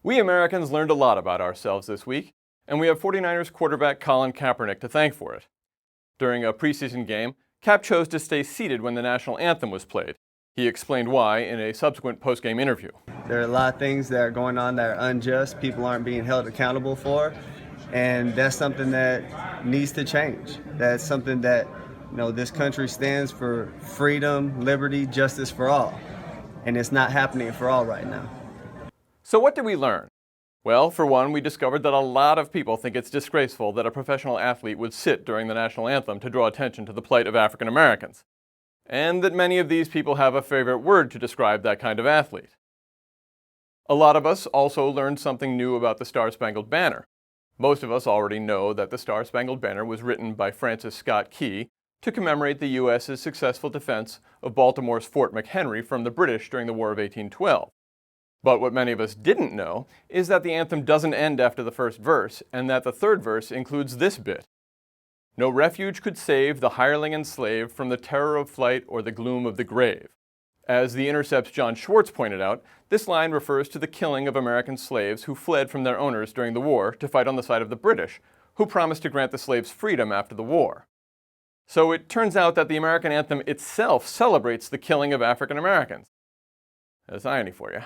We Americans learned a lot about ourselves this week, and we have 49ers quarterback Colin Kaepernick to thank for it. During a preseason game, Cap chose to stay seated when the national anthem was played. He explained why in a subsequent post-game interview. There are a lot of things that are going on that are unjust, people aren't being held accountable for, and that's something that needs to change. That's something that, this country stands for freedom, liberty, justice for all, and it's not happening for all right now. So what did we learn? Well, for one, we discovered that a lot of people think it's disgraceful that a professional athlete would sit during the national anthem to draw attention to the plight of African Americans, and that many of these people have a favorite word to describe that kind of athlete. A lot of us also learned something new about the Star-Spangled Banner. Most of us already know that the Star-Spangled Banner was written by Francis Scott Key to commemorate the U.S.'s successful defense of Baltimore's Fort McHenry from the British during the War of 1812. But what many of us didn't know is that the anthem doesn't end after the first verse, and that the third verse includes this bit. No refuge could save the hireling and slave from the terror of flight or the gloom of the grave. As The Intercept's John Schwartz pointed out, this line refers to the killing of American slaves who fled from their owners during the war to fight on the side of the British, who promised to grant the slaves freedom after the war. So it turns out that the American anthem itself celebrates the killing of African Americans. That's irony for you.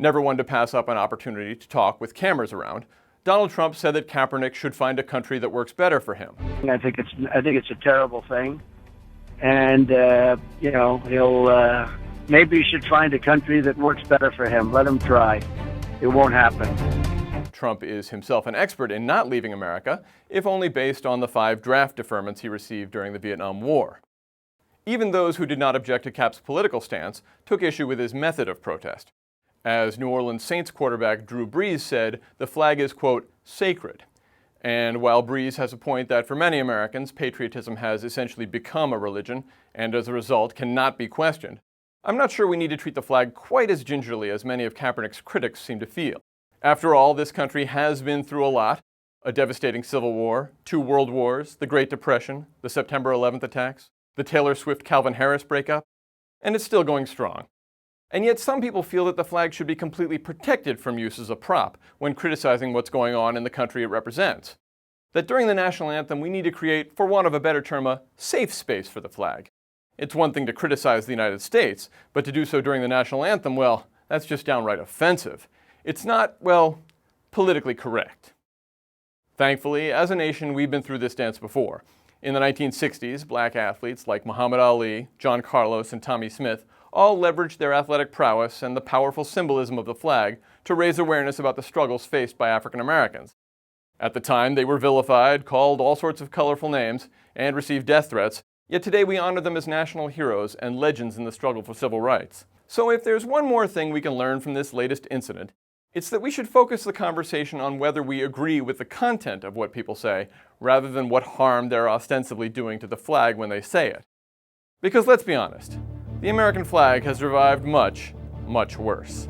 Never one to pass up an opportunity to talk with cameras around, Donald Trump said that Kaepernick should find a country that works better for him. I think it's a terrible thing, and maybe he should find a country that works better for him. Let him try. It won't happen. Trump is himself an expert in not leaving America, if only based on the 5 draft deferments he received during the Vietnam War. Even those who did not object to Cap's political stance took issue with his method of protest. As New Orleans Saints quarterback Drew Brees said, the flag is, quote, sacred. And while Brees has a point that for many Americans, patriotism has essentially become a religion, and as a result cannot be questioned, I'm not sure we need to treat the flag quite as gingerly as many of Kaepernick's critics seem to feel. After all, this country has been through a lot: a devastating civil war, 2 world wars, the Great Depression, the September 11th attacks, the Taylor Swift-Calvin Harris breakup, and it's still going strong. And yet some people feel that the flag should be completely protected from use as a prop when criticizing what's going on in the country it represents. That during the national anthem we need to create, for want of a better term, a safe space for the flag. It's one thing to criticize the United States, but to do so during the national anthem, well, that's just downright offensive. It's not, well, politically correct. Thankfully, as a nation, we've been through this dance before. In the 1960s, black athletes like Muhammad Ali, John Carlos, and Tommie Smith all leveraged their athletic prowess and the powerful symbolism of the flag to raise awareness about the struggles faced by African Americans. At the time, they were vilified, called all sorts of colorful names, and received death threats, yet today we honor them as national heroes and legends in the struggle for civil rights. So if there's one more thing we can learn from this latest incident, it's that we should focus the conversation on whether we agree with the content of what people say, rather than what harm they're ostensibly doing to the flag when they say it. Because let's be honest, the American flag has survived much, much worse.